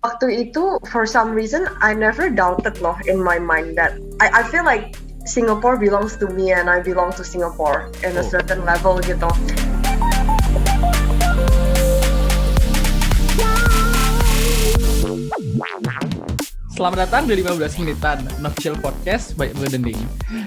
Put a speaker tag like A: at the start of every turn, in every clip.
A: Waktu itu, for some reason, I never doubted loh in my mind that I feel like Singapore belongs to me and I belong to Singapore in a certain level gitu.
B: Selamat datang di 15 menitan, unofficial podcast by Abroadening,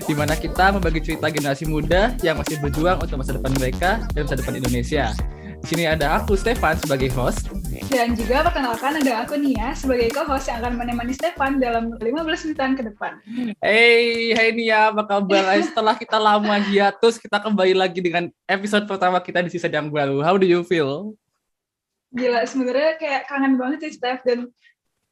B: di mana kita membagi cerita generasi muda yang masih berjuang untuk masa depan mereka dan masa depan Indonesia. Di sini ada aku, Stefan, sebagai host.
C: Dan juga perkenalkan ada aku Nia sebagai co-host yang akan menemani Stefan dalam 15 menitan ke depan.
B: Hai Nia, apa kabar? Setelah kita lama hiatus, kita kembali lagi dengan episode pertama kita di season yang baru. How do you feel?
C: Gila, sebenarnya kayak kangen banget sih, Steph. Dan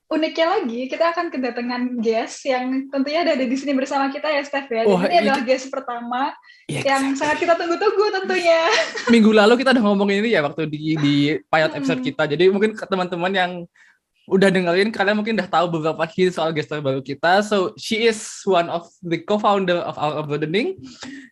C: uniknya lagi, kita akan kedatangan guest yang tentunya ada di sini bersama kita ya, Steph ya. Jadi ini adalah guest pertama yang sangat kita tunggu-tunggu tentunya.
B: Minggu lalu kita udah ngomongin ini ya waktu di pilot episode kita. Jadi mungkin teman-teman yang udah dengerin, kalian mungkin udah tahu beberapa hint soal guest terbaru kita. So, she is one of the co-founder of our Abroadening.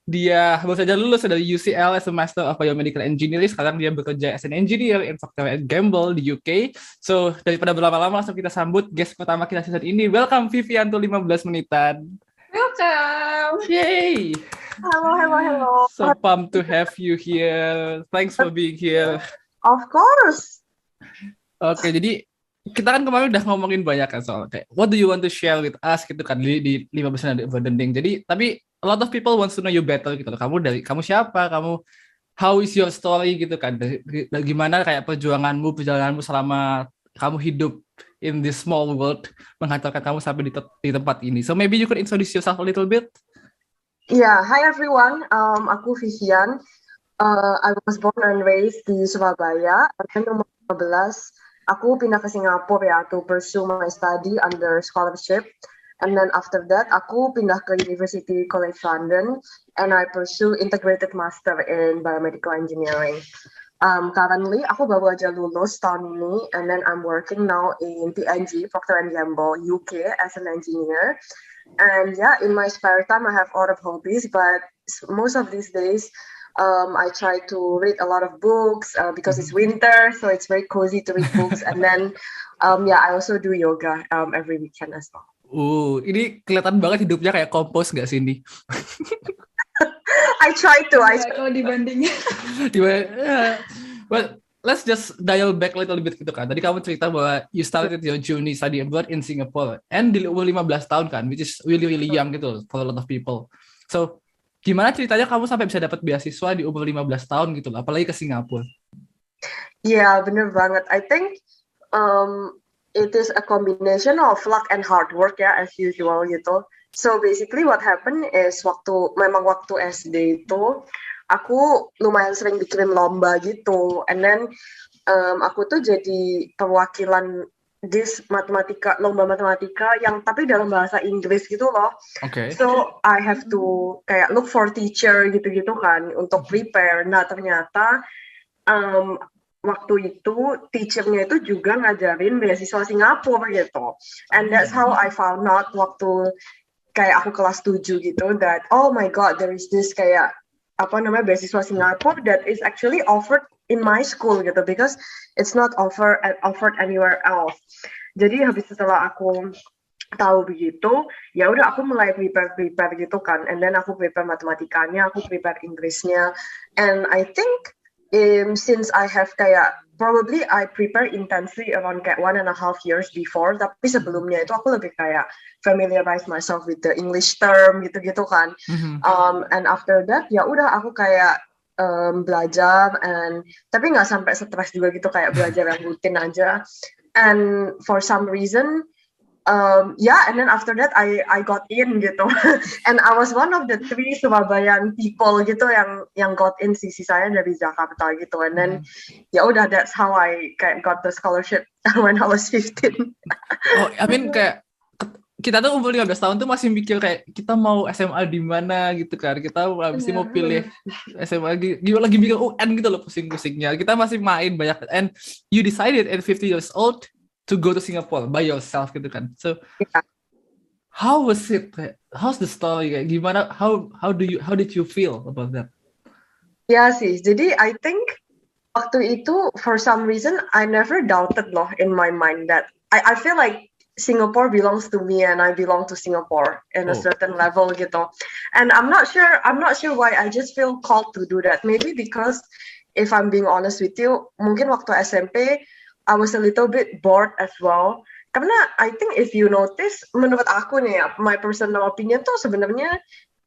B: Dia baru saja lulus dari UCL as a Master of Biomedical Engineering. Sekarang dia bekerja as an engineer in Procter & Gamble di UK. So, daripada berlama-lama, langsung kita sambut guest pertama kita season ini. Welcome Vivian to 15 menitan.
C: Welcome!
B: Yay!
A: Hello.
B: So pumped to have you here. Thanks for being here.
A: Of course.
B: Oke, jadi kita kan kemarin udah ngomongin banyak kan soal kayak what do you want to share with us gitu kan di 15 menit Abroadening. Jadi tapi a lot of people wants to know you better gitu. Kamu siapa? How is your story gitu kan? Gimana kayak perjalananmu selama kamu hidup in this small world menghantarkan kamu sampai di tempat ini. So maybe you could introduce yourself a little bit.
A: Yeah, hi everyone. Aku Vivian. I was born and raised di Surabaya. Dan umur 15 aku pindah ke Singapura ya to pursue my study under scholarship. And then after that, aku pindah ke University College London and I pursue integrated master in biomedical engineering. Currently, aku baru aja lulus tahun ini, and then I'm working now in PNG, Procter & Gamble, UK, as an engineer. And yeah, in my spare time, I have a lot of hobbies, but most of these days, I try to read a lot of books because it's winter, so it's very cozy to read books. And then, I also do yoga every weekend as well.
B: Ini kelihatan banget hidupnya kayak kompos nggak sih ini?
A: I try to.
C: Kalau dibandingin.
B: But let's just dial back a little bit gitu kan. Tadi kamu cerita bahwa you started your journey study abroad in Singapore and di umur 15 tahun kan, which is really really young gitu for a lot of people. So gimana ceritanya kamu sampai bisa dapat beasiswa di umur 15 tahun gitu loh, apalagi ke Singapura?
A: Iya, bener banget. I think it is a combination of luck and hard work ya, as usual gitu. So basically what happened is waktu SD itu aku lumayan sering bikin lomba gitu, and then aku tuh jadi perwakilan lomba matematika yang tapi dalam bahasa Inggris gitu loh.
B: Okay.
A: So I have to kayak look for teacher gitu-gitu kan untuk prepare. Nah ternyata waktu itu teachernya itu juga ngajarin beasiswa Singapura gitu. And that's how I found out waktu kayak aku kelas 7 gitu that oh my god there is this kayak beasiswa Singapura that is actually offered in my school gitu because it's not offered anywhere else. Jadi habis setelah aku tahu begitu, ya udah aku mulai prepare gitu kan, and then aku prepare matematikanya, aku prepare Inggrisnya, and I think since I have kayak probably I prepare intensely around kayak 1.5 years before, tapi sebelumnya itu aku lebih kayak familiarize myself with the English term gitu kan. And after that ya udah aku kayak belajar tapi nggak sampai stres juga gitu, kayak belajar yang rutin aja. And for some reason and then after that I got in gitu. And I was one of the 3 Surabayan people gitu yang got in, sisanya dari Jakarta gitu. And then ya udah that's how I got the scholarship when I was 15.
B: I mean kayak kita tuh umur 15 tahun tuh masih mikir kayak kita mau SMA di mana gitu kan. Kita mesti mau pilih SMA lagi mikir UN gitu loh, pusing-pusingnya. Kita masih main banyak, and you decided at 50 years old to go to Singapore by yourself gitu kan. So how was it? How's the story? Kayak gimana? How did you feel about that?
A: Ya sih. Jadi I think waktu itu for some reason I never doubted loh in my mind that I feel like Singapore belongs to me and I belong to Singapore in a certain level gitu. And I'm not sure why I just feel called to do that. Maybe because if I'm being honest with you, mungkin waktu SMP I was a little bit bored as well. Karena I think if you notice, menurut aku nih ya, my personal opinion tuh sebenarnya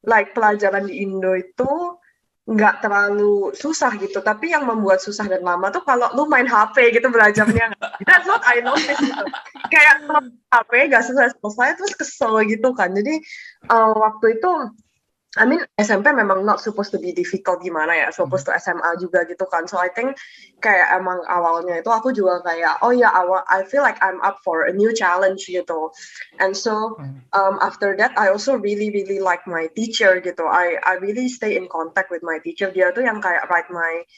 A: like pelajaran di Indo itu nggak terlalu susah gitu, tapi yang membuat susah dan lama tuh kalau lu main HP gitu belajarnya. That's what I noticed gitu. Kayak HP nggak selesai terus kesel gitu kan. Jadi waktu itu I mean SMP memang not supposed to be difficult gimana ya, supposed to SMA juga gitu kan. So I think kayak emang awalnya itu aku juga kayak I feel like I'm up for a new challenge gitu. And so after that I also really like my teacher gitu. I really stay in contact with my teacher. Dia tuh yang kayak write my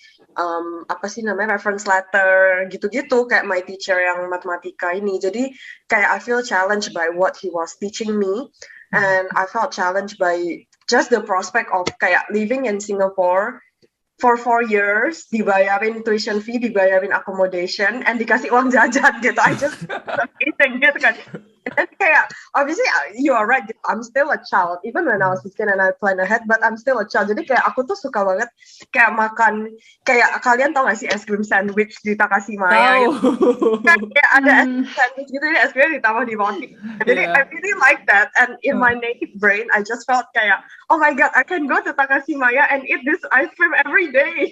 A: reference letter gitu-gitu, kayak my teacher yang matematika ini. Jadi kayak I feel challenged by what he was teaching me. And I felt challenged by just the prospect of kayak living in Singapore for 4 years, dibayarin tuition fee, dibayarin accommodation, and dikasih uang jajan gitu. I just eating gitu kan. And kayak, obviously you are right, I'm still a child. Even when I was 15 and I plan ahead, but I'm still a child. Jadi kayak aku tuh suka banget kayak makan, kayak kalian tau gak sih es krim sandwich di Takashimaya gitu. Kayak ada es krim sandwich gitu, es krimnya ditambah di roti. Jadi I really like that. And in my native brain, I just felt kayak, oh my god, I can go to Takashimaya and eat this ice cream every day.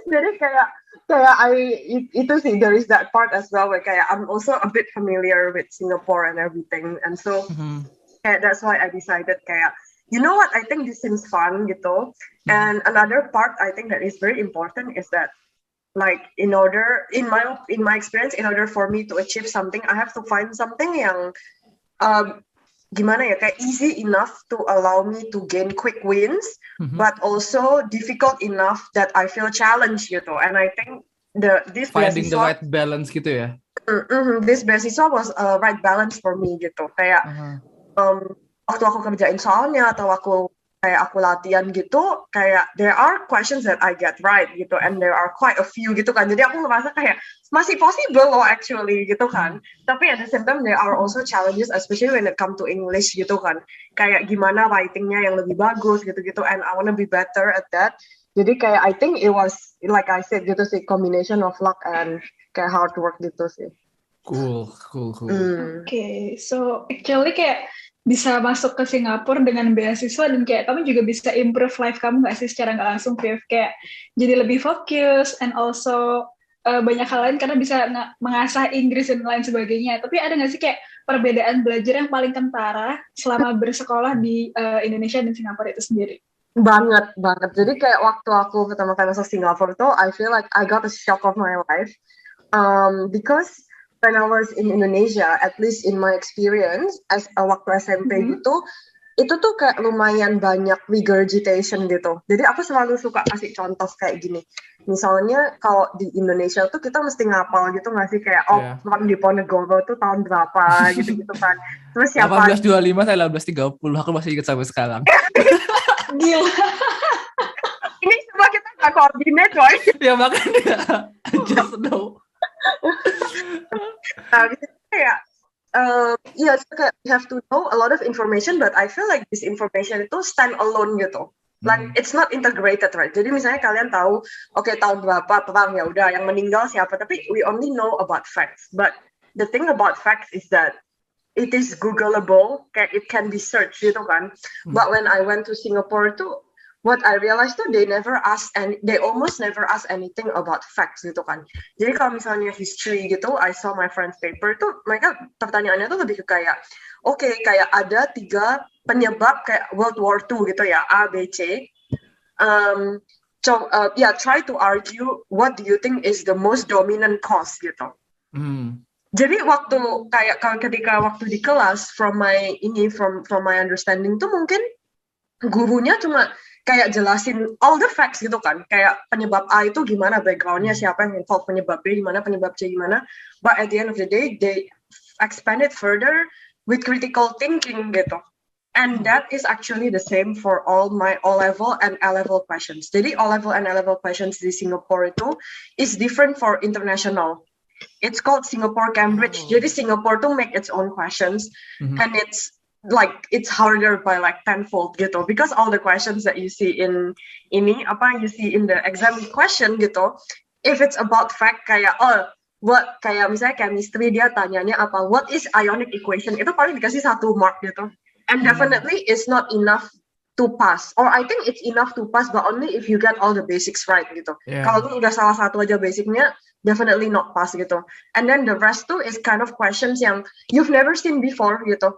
A: Jadi kayak itu sih, there is that part as well where kayak I'm also a bit familiar with Singapore and everything, and so kayak that's why I decided kayak, you know what, I think this seems fun gitu. And another part I think that is very important is that like in my experience, in order for me to achieve something, I have to find something yang gimana ya, kayak easy enough to allow me to gain quick wins, but also difficult enough that I feel challenged gitu. And I think this
B: finding
A: beasiswa,
B: the right balance gitu ya.
A: This beasiswa was a right balance for me gitu. Kayak waktu aku kerjain soalnya atau aku latihan gitu, kayak there are questions that I get right gitu, and there are quite a few gitu kan. Jadi aku ngerasa kayak masih possible loh actually gitu kan. Tapi at the same time there are also challenges, especially when it come to English gitu kan. Kayak gimana writingnya yang lebih bagus gitu-gitu, and I wanna be better at that. Jadi kayak I think it was like I said gitu sih, combination of luck and kayak hard work gitu sih.
B: Cool.
C: Okay, so actually kayak bisa masuk ke Singapura dengan beasiswa dan kayak kamu juga bisa improve life kamu nggak sih secara nggak langsung, Viv? Kayak jadi lebih fokus and also banyak hal lain karena bisa mengasah Inggris dan lain sebagainya. Tapi ada nggak sih kayak perbedaan belajar yang paling kentara selama bersekolah di Indonesia dan Singapura itu sendiri?
A: Banget. Jadi kayak waktu aku pertama kali masuk Singapura tuh, I feel like I got a shock of my life. Because when I was in Indonesia, at least in my experience, waktu SMP gitu, itu tuh kayak lumayan banyak regurgitation gitu. Jadi aku selalu suka kasih contoh kayak gini. Misalnya kalau di Indonesia tuh kita mesti ngapal gitu nggak sih, kayak orang di Ponegoro tuh tahun berapa gitu kan. Terus siapa?
B: 1825 saya 1830, aku masih ingat sampai sekarang.
C: Gila.
A: Ini semua kita nggak koordinat, coy.
B: Ya makanya, just know.
A: Nah, kayak we have to know a lot of information, but I feel like this information itu stand alone gitu. Like it's not integrated, right? Jadi misalnya kalian tahu, tahun berapa perang, ya udah yang meninggal siapa, tapi we only know about facts. But the thing about facts is that it is Googleable, kayak it can be searched gitu kan. But when I went to Singapore tuh, what I realized tuh they almost never ask anything about facts gitu kan. Jadi kalau misalnya history gitu, I saw my friend's paper tuh, mereka pertanyaannya tuh lebih ke kayak, kayak ada 3 penyebab kayak World War II gitu ya, A, B, C. Try to argue what do you think is the most dominant cause gitu. Jadi ketika waktu di kelas, from my understanding tuh mungkin gurunya cuma kayak jelasin all the facts gitu kan, kayak penyebab A itu gimana backgroundnya, siapa yang involved, penyebab B gimana, penyebab C gimana, but at the end of the day they expand it further with critical thinking gitu. And that is actually the same for all my O-level and A-level questions. Jadi O-level and A-level questions di Singapore itu is different for international. it's called Singapore Cambridge. Jadi Singapore tuh make its own questions, and it's harder by like tenfold gitu, because all the questions that you see in the exam question gitu, if it's about fact kayak kayak misalnya chemistry dia tanyanya apa, what is ionic equation, itu paling dikasih 1 mark gitu, and definitely it's not enough to pass, or I think it's enough to pass, but only if you get all the basics right gitu. Kalau lu udah salah satu aja basicnya, definitely not pass gitu. And then the rest tuh is kind of questions yang you've never seen before gitu.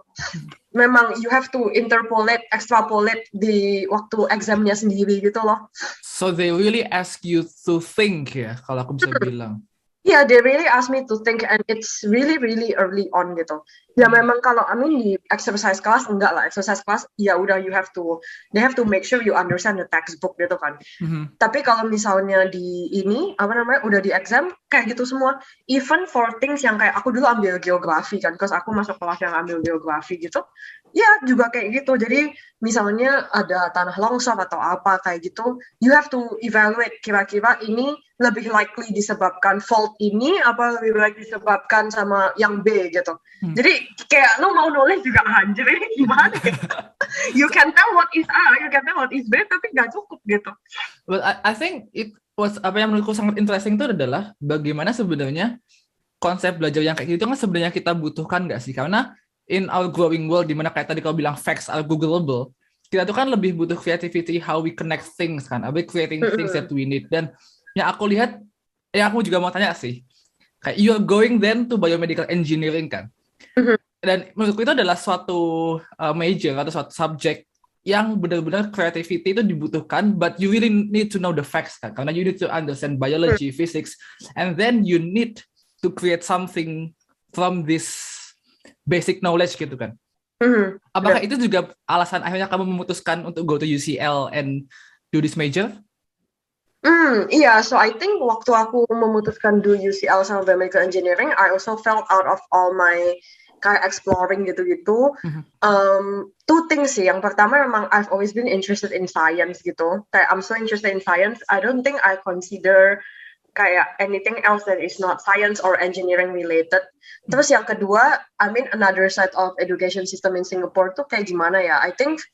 A: Memang you have to extrapolate di waktu examnya sendiri gitu loh.
B: So they really ask you to think ya, kalau aku bisa bilang.
A: Yeah, they really ask me to think, and it's really really early on gitu. Ya memang kalau di exercise class enggak lah, exercise class ya udah they have to make sure you understand the textbook gitu kan. Tapi kalau misalnya di udah di exam kayak gitu semua, even for things yang kayak aku dulu ambil geografi kan, cause aku masuk kelas yang ambil geografi gitu. Ya juga kayak gitu. Jadi misalnya ada tanah longsor atau apa kayak gitu, you have to evaluate kira-kira ini lebih likely disebabkan fault ini apa lebih likely disebabkan sama yang B gitu. Jadi kayak lo mau nulis juga anjir ini gimana gitu. You can tell what is A, you can tell what is B, tapi nggak cukup gitu.
B: But I think it was apa yang menurutku sangat interesting itu adalah bagaimana sebenarnya konsep belajar yang kayak gitu kan sebenarnya kita butuhkan nggak sih? Karena in our growing world, dimana kayak tadi kau bilang facts are Googleable, kita tuh kan lebih butuh creativity, how we connect things kan, are we creating things that we need. Dan yang aku lihat, yang aku juga mau tanya sih, kayak you're going then to biomedical engineering kan, dan menurutku itu adalah suatu major atau suatu subject yang benar-benar creativity itu dibutuhkan, but you really need to know the facts kan, karena you need to understand biology, physics, and then you need to create something from this basic knowledge gitu kan. Apakah itu juga alasan akhirnya kamu memutuskan untuk go to UCL and do this major?
A: Yeah, so I think waktu aku memutuskan do UCL sama biomedical engineering, I also felt out of all my kayak exploring gitu-gitu. Two things sih. Yang pertama memang I've always been interested in science gitu. Kayak I'm so interested in science, I don't think I consider kayak anything else that is not science or engineering related. Terus yang kedua, another side of education system in Singapore tuh kayak gimana ya? I think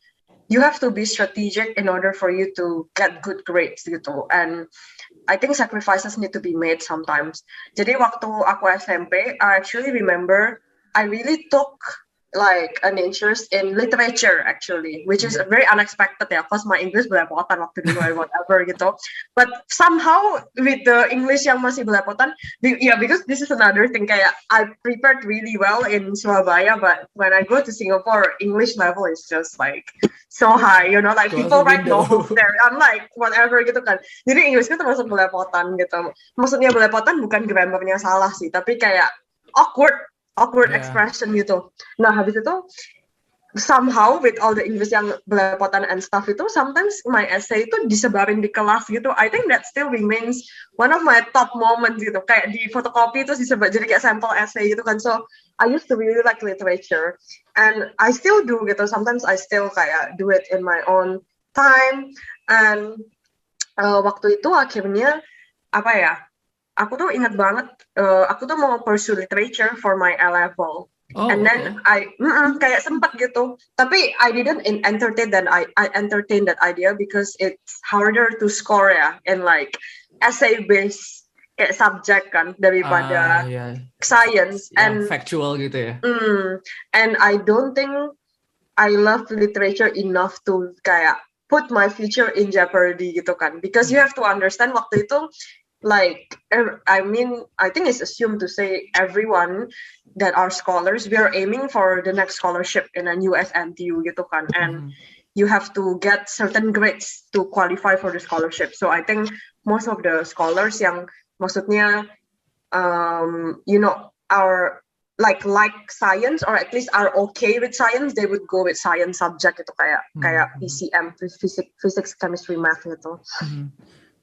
A: you have to be strategic in order for you to get good grades gitu. And I think sacrifices need to be made sometimes. Jadi waktu aku SMP, I actually remember I really took like an interest in literature actually, which is very unexpected ya, cause my English belepotan waktu dulu or whatever gitu. But somehow with the English yang masih belepotan, because this is another thing, kayak I prepared really well in Surabaya, but when I go to Singapore, English level is just like so high, like people write novels there, I'm like whatever gitu kan. Jadi Englishku termasuk belepotan gitu. Maksudnya belepotan bukan grammarnya salah sih, tapi kayak awkward expression gitu. Nah, habis itu somehow with all the English yang belepotan and stuff itu, sometimes my essay itu disebarin di kelas gitu. I think that still remains one of my top moments gitu. Kayak di fotokopi itu disebar jadi kayak sampel essay gitu kan. So I used to really like literature, and I still do gitu. Sometimes I still kayak do it in my own time. And waktu itu akhirnya aku tuh ingat banget, aku tuh mau pursue literature for my A-level. And then I kayak sempet gitu. Tapi I didn't entertain that. I entertained that idea because it's harder to score ya in like essay-based kayak subject kan daripada science
B: and factual gitu ya.
A: And I don't think I love literature enough to kayak put my future in jeopardy gitu kan. Because you have to understand waktu itu, like, I think it's assumed to say everyone that are scholars, we are aiming for the next scholarship in a US NTU gitu kan, and you have to get certain grades to qualify for the scholarship. So I think most of the scholars yang maksudnya are like science, or at least are okay with science, they would go with science subject gitu, kayak PCM, physics, chemistry, math gitu.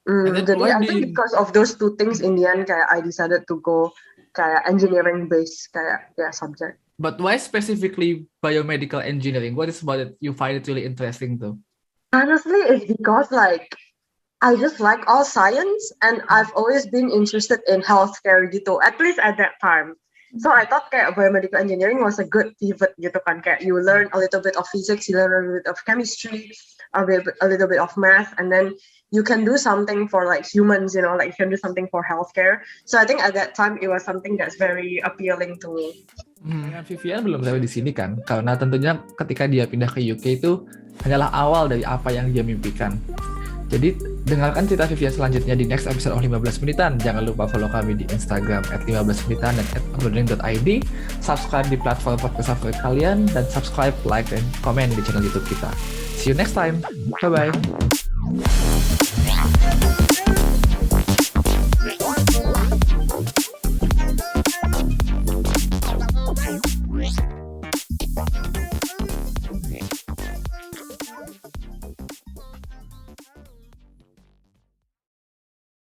A: Jadi I think because of those two things, in the end kayak I decided to go kayak engineering based kayak subject.
B: But why specifically biomedical engineering? What is about it you find it really interesting though?
A: Honestly, it's because like I just like all science, and I've always been interested in healthcare gitu, at least at that time. So I thought kayak biomedical engineering was a good pivot gitu kan, kayak you learn a little bit of physics, you learn a little bit of chemistry, a little bit of math, and then you can do something for like humans, you know, like you can do something for healthcare. So I think at that time it was something that's very appealing to me.
B: Vivian belum sampai di sini kan, karena tentunya ketika dia pindah ke UK itu hanyalah awal dari apa yang dia mimpikan. Jadi dengarkan cerita Vivian selanjutnya di next episode of 15 Menitan. Jangan lupa follow kami di Instagram @15menitan dan @Abroadening.id. Subscribe di platform podcast favorit kalian dan subscribe, like, dan komen di channel YouTube kita. See you next time. Bye-bye.